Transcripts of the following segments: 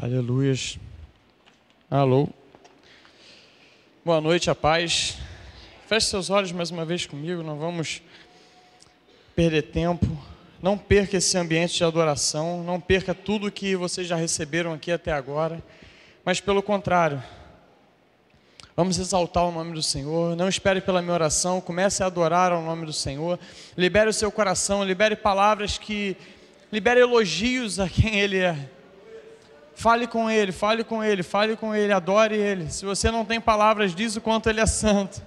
Aleluias. Alô. Boa noite, a paz. Feche seus olhos mais uma vez comigo, não vamos perder tempo. Não perca esse ambiente de adoração, não perca tudo que vocês já receberam aqui até agora, mas pelo contrário, vamos exaltar o nome do Senhor. Não espere pela minha oração, comece a adorar ao nome do Senhor. Libere o seu coração, libere palavras libere elogios a quem Ele é. Fale com Ele, fale com Ele, fale com Ele, adore Ele. Se você não tem palavras, diz o quanto Ele é santo.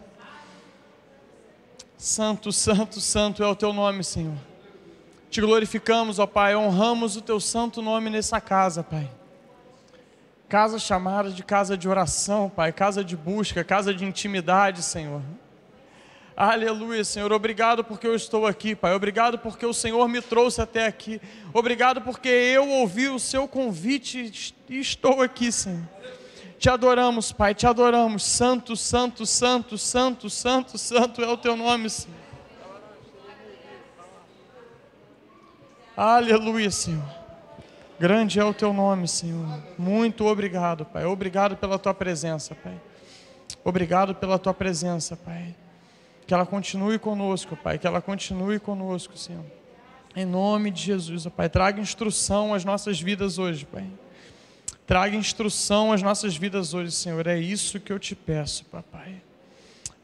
Santo, santo, santo é o Teu nome, Senhor. Te glorificamos, ó Pai, honramos o Teu santo nome nessa casa, Pai. Casa chamada de casa de oração, Pai, casa de busca, casa de intimidade, Senhor. Aleluia, Senhor, obrigado porque eu estou aqui, Pai, obrigado porque o Senhor me trouxe até aqui, obrigado porque eu ouvi o Seu convite e estou aqui, Senhor. Te adoramos, Pai, te adoramos, santo, santo, santo, santo, santo, santo é o Teu nome, Senhor. Aleluia, Senhor. Grande é o Teu nome, Senhor. Muito obrigado, Pai. Obrigado pela Tua presença, Pai. Obrigado pela Tua presença, Pai. Que ela continue conosco, Pai. Que ela continue conosco, Senhor. Em nome de Jesus, ó Pai. Traga instrução às nossas vidas hoje, Pai. Traga instrução às nossas vidas hoje, Senhor. É isso que eu te peço, Papai.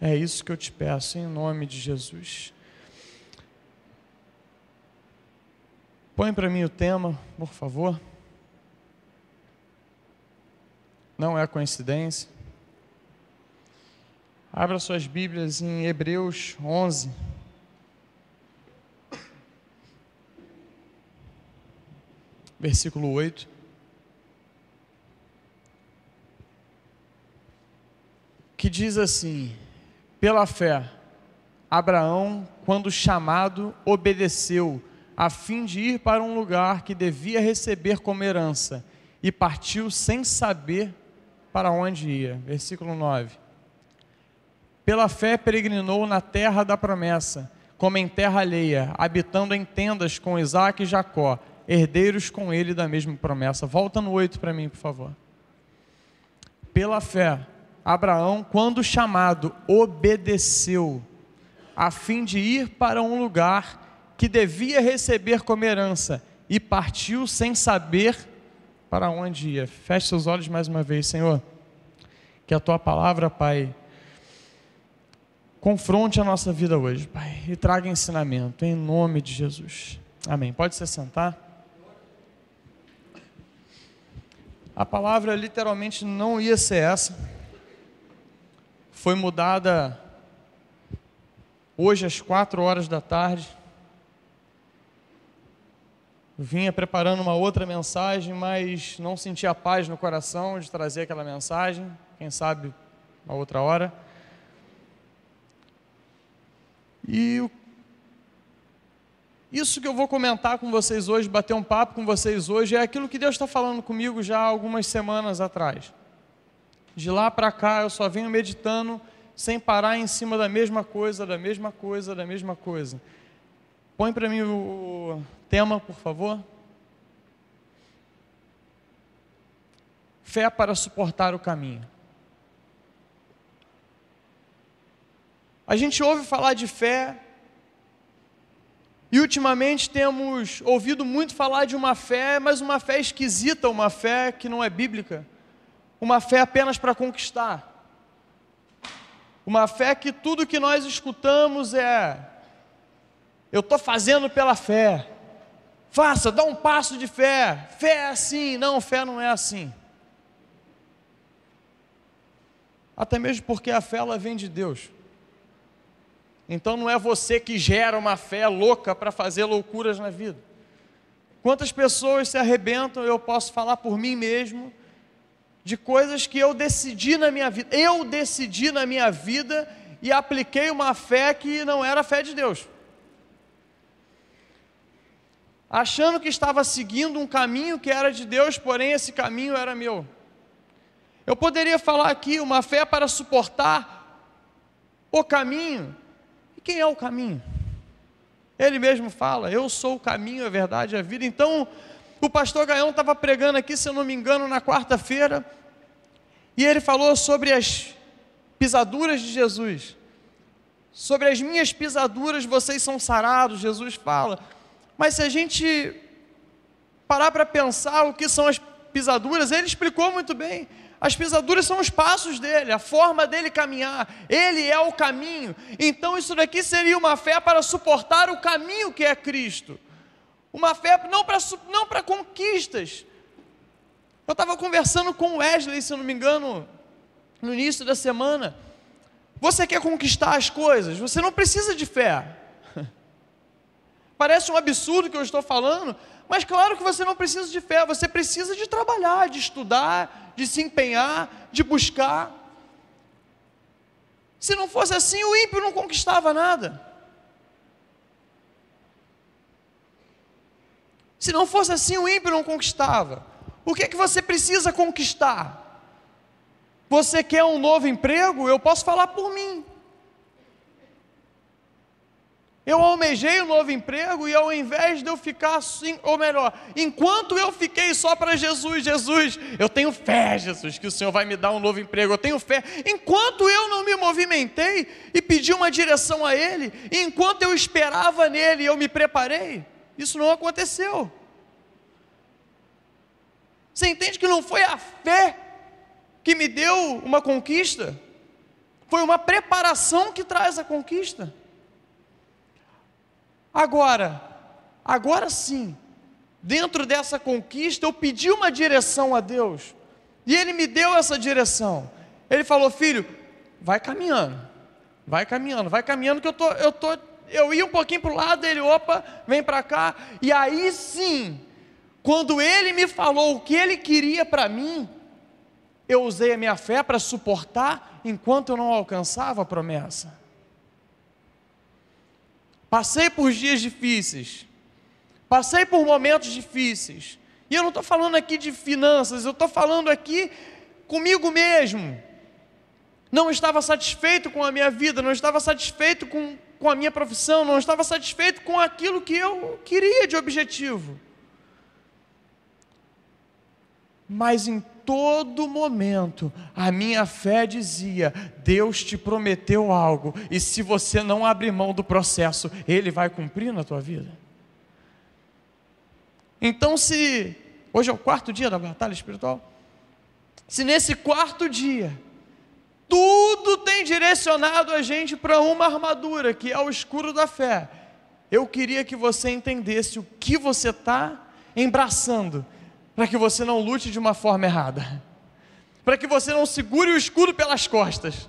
É isso que eu te peço, em nome de Jesus. Põe para mim o tema, por favor. Não é coincidência. Abra suas Bíblias em Hebreus 11. Versículo 8. Que diz assim: pela fé, Abraão, quando chamado, obedeceu, a fim de ir para um lugar que devia receber como herança, e partiu sem saber para onde ia. Versículo 9. Pela fé peregrinou na terra da promessa, como em terra alheia, habitando em tendas com Isaque e Jacó, herdeiros com ele da mesma promessa. Volta no 8 para mim, por favor. Pela fé, Abraão, quando chamado, obedeceu, a fim de ir para um lugar que devia receber como herança, e partiu sem saber para onde ia. Feche seus olhos mais uma vez, Senhor. Que a Tua palavra, Pai, confronte a nossa vida hoje, Pai, e traga ensinamento, em nome de Jesus. Amém. Pode se sentar. A palavra literalmente não ia ser essa. Foi mudada hoje às 4 da tarde. Vinha preparando uma outra mensagem, mas não sentia paz no coração de trazer aquela mensagem. Quem sabe uma outra hora. E isso que eu vou comentar com vocês hoje, bater um papo com vocês hoje, é aquilo que Deus está falando comigo já há algumas semanas atrás. De lá para cá eu só venho meditando sem parar em cima da mesma coisa, da mesma coisa, da mesma coisa. Põe para mim o tema, por favor. Fé para suportar o caminho. A gente ouve falar de fé e ultimamente temos ouvido muito falar de uma fé, mas uma fé esquisita, uma fé que não é bíblica, uma fé apenas para conquistar, uma fé que tudo que nós escutamos é: eu estou fazendo pela fé, faça, dá um passo de fé, fé é assim. Não, fé não é assim. Até mesmo porque a fé ela vem de Deus. Então não é você que gera uma fé louca para fazer loucuras na vida. Quantas pessoas se arrebentam, eu posso falar por mim mesmo, de coisas que eu decidi na minha vida. Eu decidi na minha vida e apliquei uma fé que não era a fé de Deus. Achando que estava seguindo um caminho que era de Deus, porém esse caminho era meu. Eu poderia falar aqui uma fé para suportar o caminho. E quem é o caminho? Ele mesmo fala: eu sou o caminho, a verdade e a vida. Então, O pastor Gaião estava pregando aqui, se eu não me engano, na quarta-feira, e ele falou sobre as pisaduras de Jesus. Sobre as minhas pisaduras vocês são sarados, Jesus fala. Mas se a gente parar para pensar o que são as pisaduras, ele explicou muito bem. As pisaduras são os passos dele, a forma dele caminhar. Ele é o caminho. Então isso daqui seria uma fé para suportar o caminho que é Cristo. Uma fé não para conquistas. Eu estava conversando com o Wesley, se eu não me engano, no início da semana. Você quer conquistar as coisas, você não precisa de fé. Parece um absurdo que eu estou falando, mas claro que você não precisa de fé, você precisa de trabalhar, de estudar, de se empenhar, de buscar. Se não fosse assim, o ímpio não conquistava nada. Se não fosse assim, o ímpio não conquistava. O que é que você precisa conquistar? Você quer um novo emprego? Eu posso falar por mim. Eu almejei um novo emprego e ao invés de eu ficar assim, ou melhor, enquanto eu fiquei só para Jesus, eu tenho fé, Jesus, que o Senhor vai me dar um novo emprego, eu tenho fé. Enquanto eu não me movimentei e pedi uma direção a Ele, enquanto eu esperava nele e eu me preparei, isso não aconteceu. Você entende que não foi a fé que me deu uma conquista? Foi uma preparação que traz a conquista. Agora sim, dentro dessa conquista, eu pedi uma direção a Deus, e Ele me deu essa direção. Ele falou: filho, vai caminhando, que eu ia um pouquinho para o lado, ele, opa, vem para cá, e aí sim, quando Ele me falou o que Ele queria para mim, eu usei a minha fé para suportar, enquanto eu não alcançava a promessa. Passei por dias difíceis, passei por momentos difíceis, e eu não estou falando aqui de finanças, eu estou falando aqui comigo mesmo. Não estava satisfeito com a minha vida, não estava satisfeito com a minha profissão, não estava satisfeito com aquilo que eu queria de objetivo. Mas em todo momento, a minha fé dizia: Deus te prometeu algo, e se você não abrir mão do processo, Ele vai cumprir na tua vida. Então, se hoje é o 4º dia da batalha espiritual, se nesse 4º dia, tudo tem direcionado a gente para uma armadura, que é o escudo da fé, eu queria que você entendesse o que você está embraçando, para que você não lute de uma forma errada, para que você não segure o escudo pelas costas,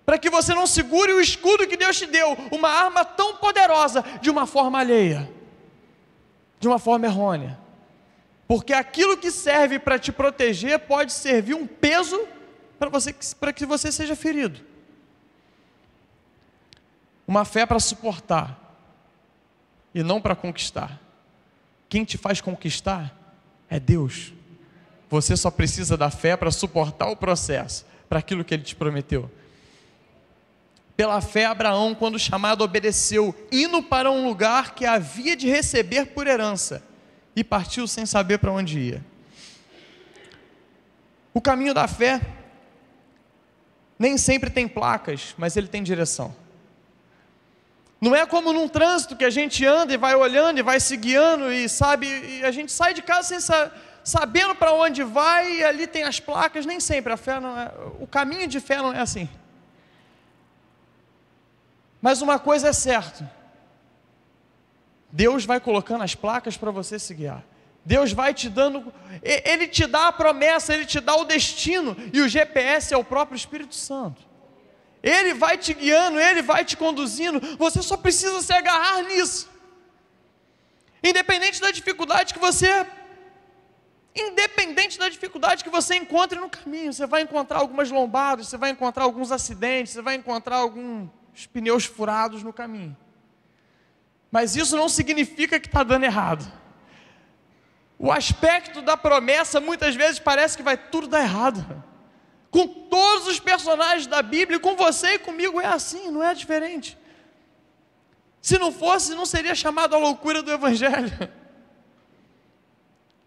para que você não segure o escudo que Deus te deu, uma arma tão poderosa, de uma forma alheia, de uma forma errônea, porque aquilo que serve para te proteger, pode servir um peso para que você seja ferido. Uma fé para suportar, e não para conquistar. Quem te faz conquistar é Deus. Você só precisa da fé para suportar o processo, para aquilo que Ele te prometeu. Pela fé, Abraão, quando chamado, obedeceu, indo para um lugar que havia de receber por herança, e partiu sem saber para onde ia. O caminho da fé nem sempre tem placas, mas ele tem direção. Não é como num trânsito que a gente anda e vai olhando e vai se guiando e sabe, e a gente sai de casa sem sabendo para onde vai, e ali tem as placas. Nem sempre a fé não é, o caminho de fé não é assim. Mas uma coisa é certa: Deus vai colocando as placas para você se guiar. Deus vai te dando, Ele te dá a promessa, Ele te dá o destino, e o GPS é o próprio Espírito Santo. Ele vai te guiando, Ele vai te conduzindo, você só precisa se agarrar nisso. Independente da dificuldade que você encontre no caminho, você vai encontrar algumas lombadas, você vai encontrar alguns acidentes, você vai encontrar alguns pneus furados no caminho. Mas isso não significa que está dando errado. O aspecto da promessa muitas vezes parece que vai tudo dar errado. Com todos os personagens da Bíblia, com você e comigo é assim, não é diferente. Se não fosse, não seria chamado a loucura do Evangelho.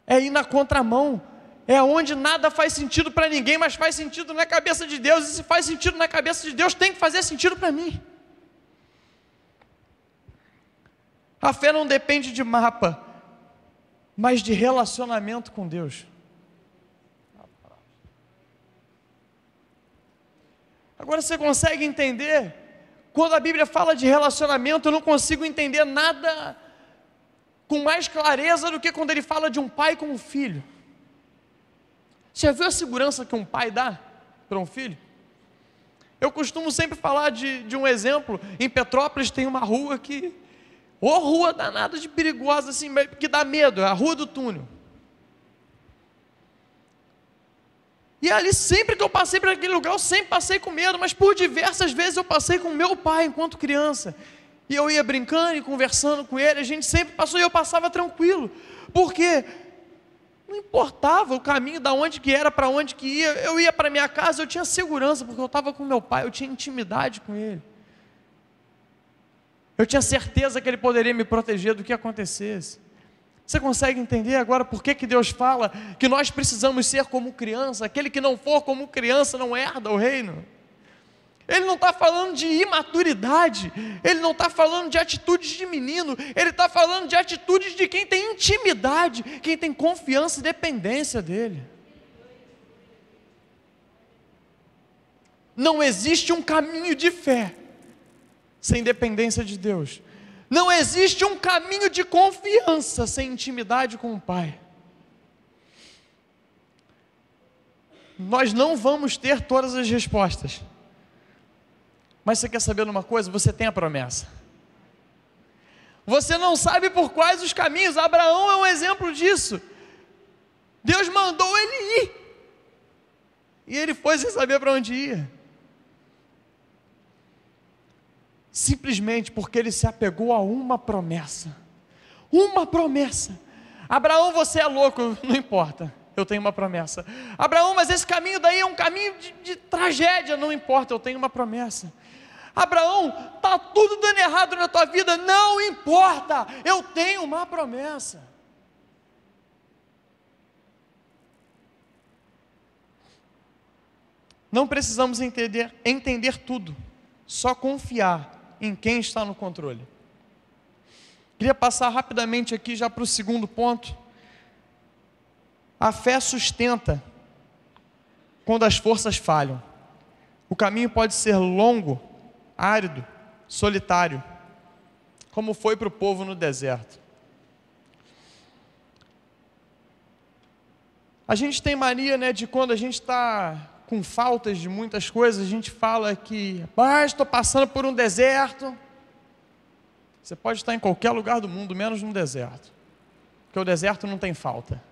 é ir na contramão, é onde nada faz sentido para ninguém, mas faz sentido na cabeça de Deus, e se faz sentido na cabeça de Deus, tem que fazer sentido para mim. A fé não depende de mapa, mas de relacionamento com Deus. Agora você consegue entender? Quando a Bíblia fala de relacionamento, eu não consigo entender nada com mais clareza do que quando ele fala de um pai com um filho. Você já viu a segurança que um pai dá para um filho? Eu costumo sempre falar de um exemplo. Em Petrópolis tem uma rua que, rua danada de perigosa, assim, que dá medo, é a Rua do Túnel. E ali, sempre que eu passei por aquele lugar, eu sempre passei com medo, mas por diversas vezes eu passei com meu pai enquanto criança. E eu ia brincando e conversando com ele, a gente sempre passou e eu passava tranquilo. Por quê? Não importava o caminho, da onde que era, para onde que ia, eu ia para minha casa, eu tinha segurança, porque eu estava com meu pai, eu tinha intimidade com ele. Eu tinha certeza que ele poderia me proteger do que acontecesse. Você consegue entender agora por que Deus fala que nós precisamos ser como criança? Aquele que não for como criança não herda o reino. Ele não está falando de imaturidade, ele não está falando de atitudes de menino, ele está falando de atitudes de quem tem intimidade, quem tem confiança e dependência dele. Não existe um caminho de fé sem dependência de Deus. Não existe um caminho de confiança sem intimidade com o Pai. Nós não vamos ter todas as respostas. Mas você quer saber de uma coisa? Você tem a promessa. Você não sabe por quais os caminhos. Abraão é um exemplo disso. Deus mandou ele ir. E ele foi sem saber para onde ia. Simplesmente porque ele se apegou a uma promessa. Uma promessa. Abraão, você é louco, não importa, eu tenho uma promessa. Abraão, mas esse caminho daí é um caminho de tragédia, não importa, eu tenho uma promessa. Abraão, está tudo dando errado na tua vida, não importa, eu tenho uma promessa. Não precisamos entender tudo, só confiar em quem está no controle. Queria passar rapidamente aqui já para o segundo ponto. A fé sustenta quando as forças falham. O caminho pode ser longo, árido, solitário, como foi para o povo no deserto. A gente tem mania, de quando a gente está com faltas de muitas coisas, a gente fala que, estou passando por um deserto. Você pode estar em qualquer lugar do mundo, menos no deserto, porque o deserto não tem falta.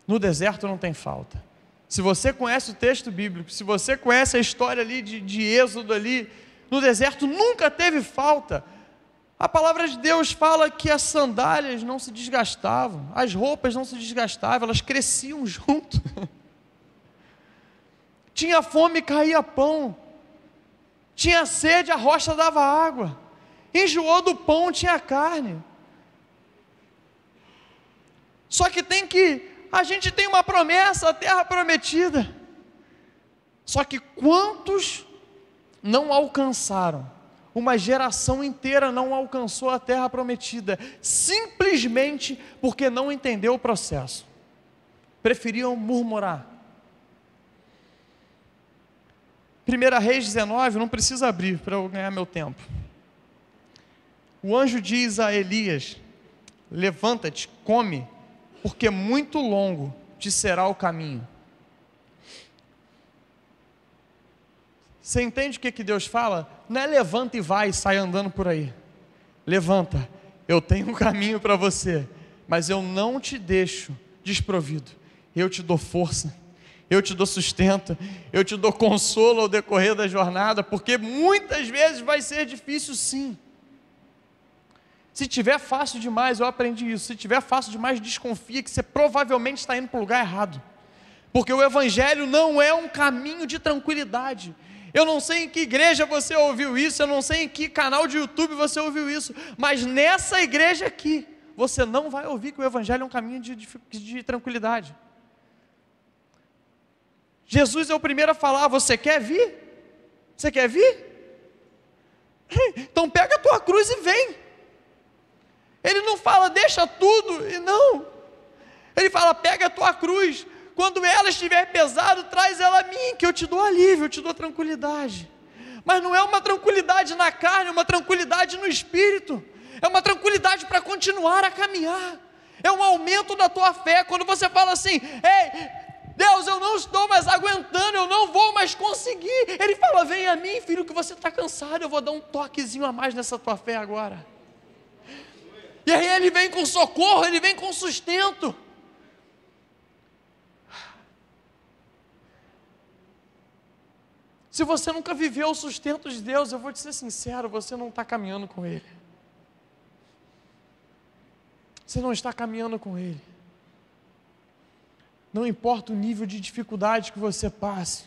No deserto não tem falta. Se você conhece o texto bíblico, se você conhece a história ali de Êxodo ali, no deserto nunca teve falta. A palavra de Deus fala que as sandálias não se desgastavam, as roupas não se desgastavam, elas cresciam junto. Tinha fome, caía pão. Tinha sede, a rocha dava água. Enjoou do pão, tinha carne. Só que a gente tem uma promessa, a terra prometida. Só que quantos não alcançaram? Uma geração inteira não alcançou a terra prometida, simplesmente porque não entendeu o processo. Preferiam murmurar. 1 Reis 19, não precisa abrir para eu ganhar meu tempo. O anjo diz a Elias: levanta-te, come, porque muito longo te será o caminho. Você entende o que Deus fala? Não é levanta e vai, sai andando por aí. Levanta, eu tenho um caminho para você, mas eu não te deixo desprovido. Eu te dou força, eu te dou sustento, eu te dou consolo ao decorrer da jornada, porque muitas vezes vai ser difícil sim. Se tiver fácil demais, eu aprendi isso, se tiver fácil demais, desconfia que você provavelmente está indo para o lugar errado, porque o Evangelho não é um caminho de tranquilidade. Eu não sei em que igreja você ouviu isso, eu não sei em que canal de YouTube você ouviu isso, mas nessa igreja aqui, você não vai ouvir que o Evangelho é um caminho de tranquilidade. Jesus é o primeiro a falar: você quer vir? Você quer vir? Então pega a tua cruz e vem. Ele não fala, deixa tudo, e não. Ele fala, pega a tua cruz. Quando ela estiver pesada, traz ela a mim, que eu te dou alívio, eu te dou tranquilidade. Mas não é uma tranquilidade na carne, é uma tranquilidade no espírito. É uma tranquilidade para continuar a caminhar. É um aumento da tua fé. Quando você fala assim, ei, Deus, eu não estou mais aguentando, eu não vou mais conseguir. Ele fala, vem a mim, filho, que você está cansado, eu vou dar um toquezinho a mais nessa tua fé agora. E aí ele vem com socorro, ele vem com sustento. Se você nunca viveu o sustento de Deus, eu vou te ser sincero, você não está caminhando com Ele. Você não está caminhando com Ele. Não importa o nível de dificuldade que você passe.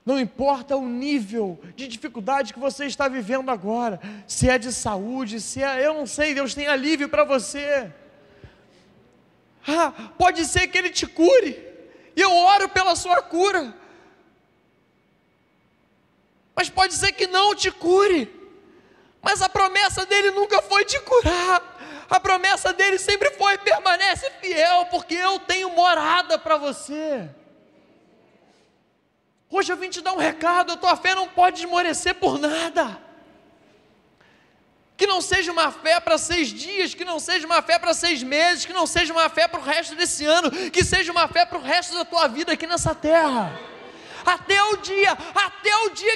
Não importa o nível de dificuldade que você está vivendo agora. Se é de saúde, se é, eu não sei, Deus tem alívio para você. Pode ser que Ele te cure. E eu oro pela sua cura. Mas pode ser que não te cure. Mas a promessa dele nunca foi te curar. A promessa dele sempre foi: permanece fiel, porque eu tenho morada para você. Hoje eu vim te dar um recado: a tua fé não pode esmorecer por nada. Que não seja uma fé para 6 dias, que não seja uma fé para 6 meses, que não seja uma fé para o resto desse ano, que seja uma fé para o resto da tua vida aqui nessa terra. Até o dia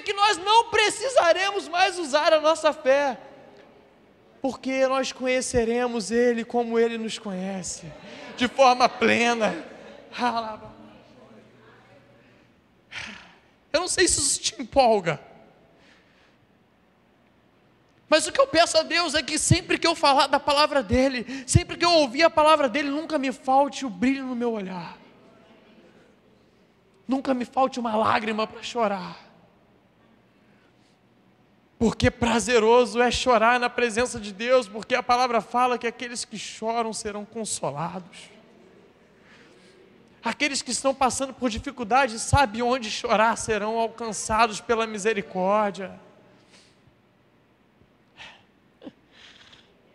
que nós não precisaremos mais usar a nossa fé, porque nós conheceremos Ele como Ele nos conhece, de forma plena. Eu não sei se isso te empolga, mas o que eu peço a Deus é que sempre que eu falar da palavra dEle, sempre que eu ouvir a palavra dEle, nunca me falte o brilho no meu olhar. Nunca me falte uma lágrima para chorar. Porque prazeroso é chorar na presença de Deus, porque a palavra fala que aqueles que choram serão consolados. Aqueles que estão passando por dificuldade, sabem onde chorar, serão alcançados pela misericórdia.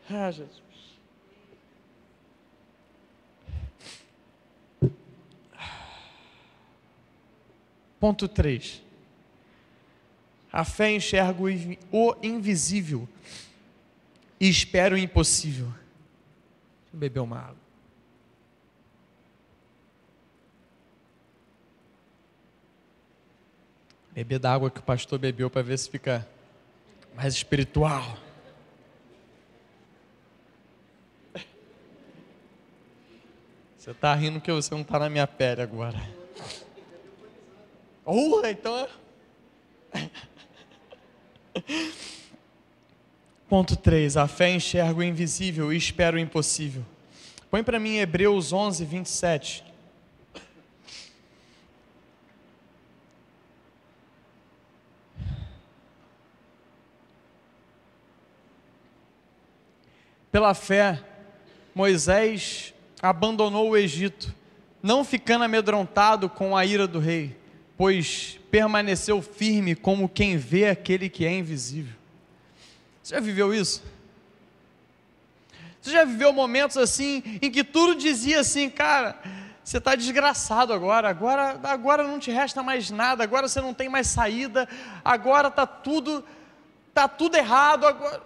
Jesus. Ponto 3. A fé enxerga o invisível e espera o impossível. Deixa eu beber uma água. Beber da água que o pastor bebeu para ver se fica mais espiritual. Você está rindo que você não está na minha pele agora. Então. Ponto 3. A fé enxerga o invisível e espera o impossível. Põe para mim Hebreus 11, 27. Pela fé, Moisés abandonou o Egito, não ficando amedrontado com a ira do rei, pois permaneceu firme como quem vê aquele que é invisível. Você já viveu isso? Você já viveu momentos assim, em que tudo dizia assim, cara, você está desgraçado agora não te resta mais nada, agora você não tem mais saída, agora está tudo errado, agora...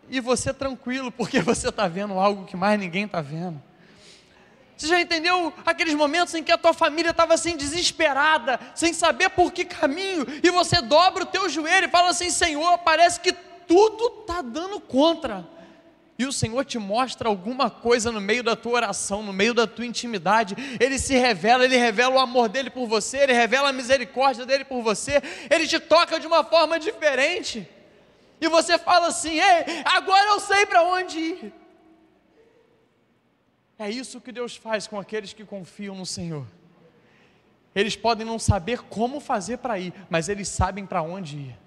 e você tranquilo, porque você está vendo algo que mais ninguém está vendo. Você já entendeu aqueles momentos em que a tua família estava assim desesperada, sem saber por que caminho, e você dobra o teu joelho e fala assim, Senhor, parece que tudo está dando contra, e o Senhor te mostra alguma coisa no meio da tua oração, no meio da tua intimidade, Ele se revela, Ele revela o amor dEle por você, Ele revela a misericórdia dEle por você, Ele te toca de uma forma diferente, e você fala assim, ei, agora eu sei para onde ir. É isso que Deus faz com aqueles que confiam no Senhor. Eles podem não saber como fazer para ir, mas eles sabem para onde ir.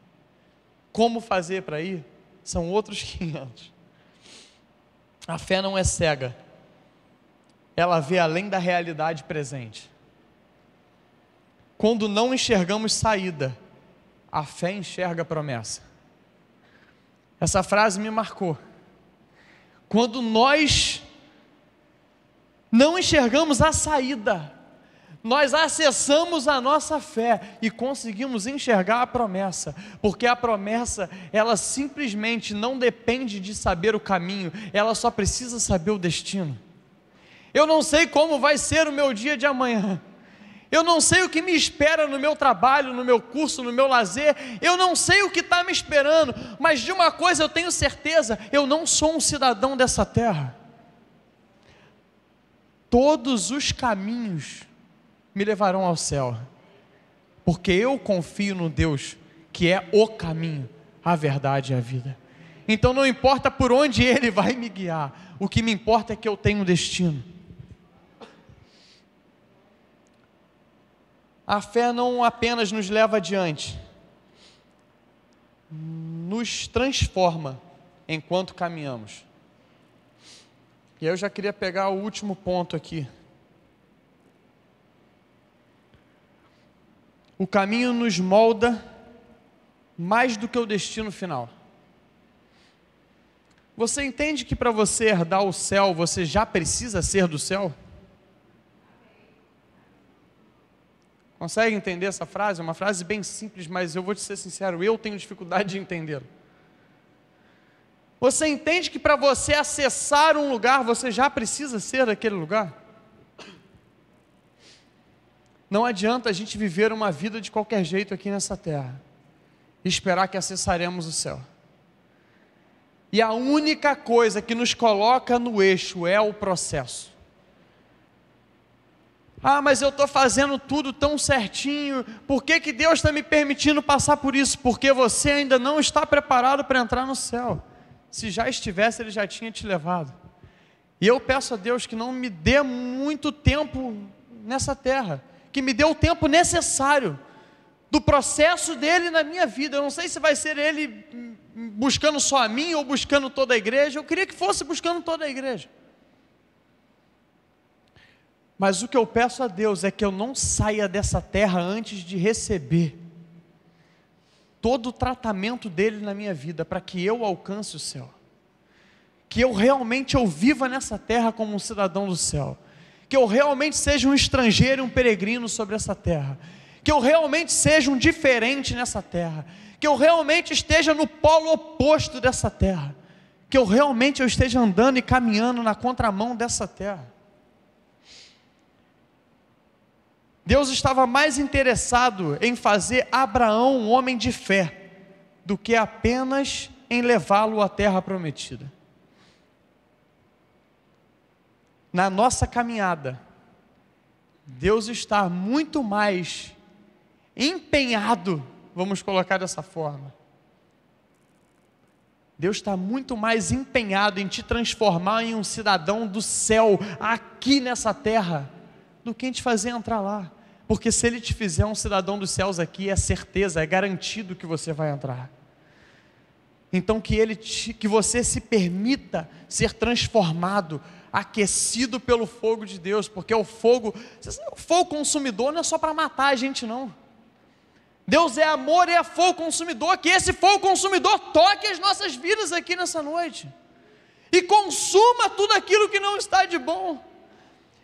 Como fazer para ir, são outros 500. A fé não é cega, ela vê além da realidade presente. Quando não enxergamos saída, a fé enxerga a promessa. Essa frase me marcou. Quando nós não enxergamos a saída, nós acessamos a nossa fé e conseguimos enxergar a promessa, porque a promessa, ela simplesmente não depende de saber o caminho, ela só precisa saber o destino. Eu não sei como vai ser o meu dia de amanhã, eu não sei o que me espera no meu trabalho, no meu curso, no meu lazer, eu não sei o que está me esperando, mas de uma coisa eu tenho certeza: eu não sou um cidadão dessa terra. Todos os caminhos me levarão ao céu, porque eu confio no Deus que é o caminho, a verdade e a vida. Então não importa por onde Ele vai me guiar, o que me importa é que eu tenho um destino. A fé não apenas nos leva adiante, nos transforma enquanto caminhamos. E aí eu já queria pegar o último ponto aqui. O caminho nos molda mais do que o destino final. Você entende que para você herdar o céu, você já precisa ser do céu? Consegue entender essa frase? É uma frase bem simples, mas eu vou te ser sincero, eu tenho dificuldade de entender. Você entende que para você acessar um lugar, você já precisa ser daquele lugar? Não adianta a gente viver uma vida de qualquer jeito aqui nessa terra e esperar que acessaremos o céu. E a única coisa que nos coloca no eixo é o processo. Ah, mas eu estou fazendo tudo tão certinho, por que Deus está me permitindo passar por isso? Porque você ainda não está preparado para entrar no céu. Se já estivesse, Ele já tinha te levado. E eu peço a Deus que não me dê muito tempo nessa terra, que me dê o tempo necessário do processo dEle na minha vida. Eu não sei se vai ser Ele buscando só a mim ou buscando toda a igreja. Eu queria que fosse buscando toda a igreja. Mas o que eu peço a Deus é que eu não saia dessa terra antes de receber todo o tratamento dEle na minha vida, para que eu alcance o céu. Que eu realmente viva nessa terra como um cidadão do céu. Que eu realmente seja um estrangeiro, um peregrino sobre essa terra. Que eu realmente seja um diferente nessa terra. Que eu realmente esteja no polo oposto dessa terra. Que eu realmente esteja andando e caminhando na contramão dessa terra. Deus estava mais interessado em fazer Abraão um homem de fé, do que apenas em levá-lo à terra prometida. Na nossa caminhada, Deus está muito mais empenhado, vamos colocar dessa forma. Deus está muito mais empenhado em te transformar em um cidadão do céu, aqui nessa terra, do que em te fazer entrar lá. Porque se Ele te fizer um cidadão dos céus aqui, é certeza, é garantido que você vai entrar. Então que você se permita ser transformado, aquecido pelo fogo de Deus, porque o fogo consumidor não é só para matar a gente não. Deus é amor e é fogo consumidor, que esse fogo consumidor toque as nossas vidas aqui nessa noite, e consuma tudo aquilo que não está de bom,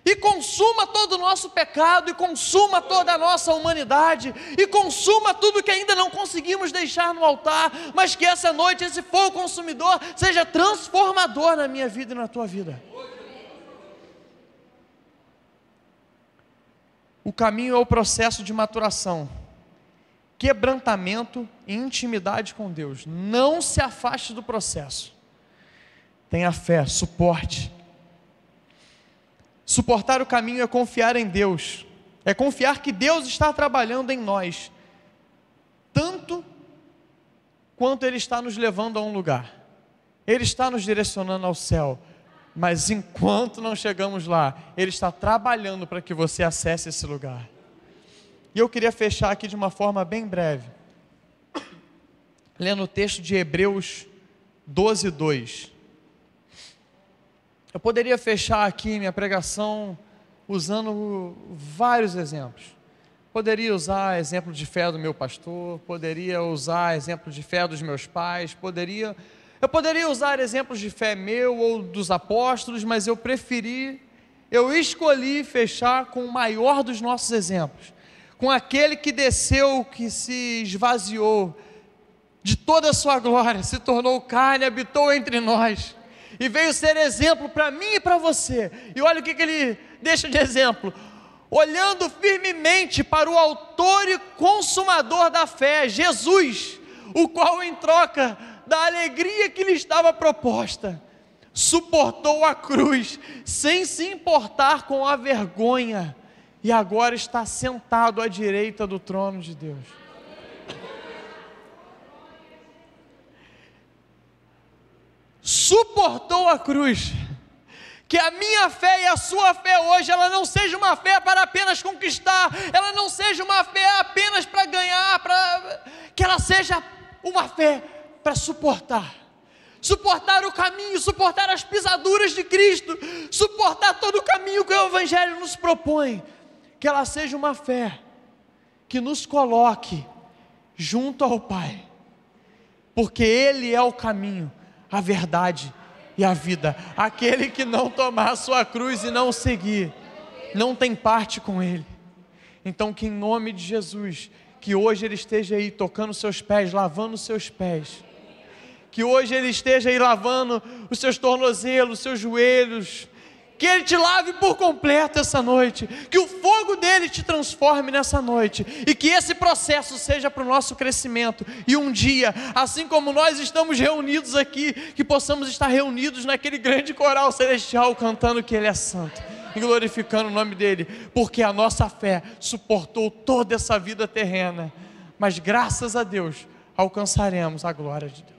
e consuma todo o nosso pecado, e consuma toda a nossa humanidade, e consuma tudo que ainda não conseguimos deixar no altar, mas que essa noite esse fogo consumidor seja transformador na minha vida e na tua vida. O caminho é o processo de maturação, quebrantamento e intimidade com Deus. Não se afaste do processo. Tenha fé, suporte. Suportar o caminho é confiar em Deus, é confiar que Deus está trabalhando em nós, tanto quanto Ele está nos levando a um lugar, Ele está nos direcionando ao céu, mas enquanto não chegamos lá, Ele está trabalhando para que você acesse esse lugar. E eu queria fechar aqui de uma forma bem breve, lendo o texto de Hebreus 12:2. Eu poderia fechar aqui minha pregação usando vários exemplos. Poderia usar exemplo de fé do meu pastor, poderia usar exemplo de fé dos meus pais, eu poderia usar exemplos de fé meu ou dos apóstolos, mas eu escolhi fechar com o maior dos nossos exemplos, com aquele que desceu, que se esvaziou de toda a sua glória, se tornou carne, habitou entre nós, e veio ser exemplo para mim e para você. E olha o que ele deixa de exemplo: olhando firmemente para o autor e consumador da fé, Jesus, o qual em troca da alegria que lhe estava proposta, suportou a cruz, sem se importar com a vergonha, e agora está sentado à direita do trono de Deus. Suportou a cruz. Que a minha fé e a sua fé hoje, ela não seja uma fé para apenas conquistar, ela não seja uma fé apenas para ganhar, que ela seja uma fé para suportar o caminho, suportar as pisaduras de Cristo, suportar todo o caminho que o Evangelho nos propõe, que ela seja uma fé que nos coloque junto ao Pai, porque Ele é o caminho, a verdade e a vida. Aquele que não tomar a sua cruz e não o seguir, não tem parte com Ele. Então que em nome de Jesus, que hoje Ele esteja aí tocando seus pés, lavando os seus pés, que hoje Ele esteja aí lavando os seus tornozelos, os seus joelhos, que Ele te lave por completo essa noite, que o fogo dEle te transforme nessa noite, e que esse processo seja para o nosso crescimento, e um dia, assim como nós estamos reunidos aqui, que possamos estar reunidos naquele grande coral celestial, cantando que Ele é santo, e glorificando o nome dEle, porque a nossa fé suportou toda essa vida terrena, mas graças a Deus, alcançaremos a glória de Deus.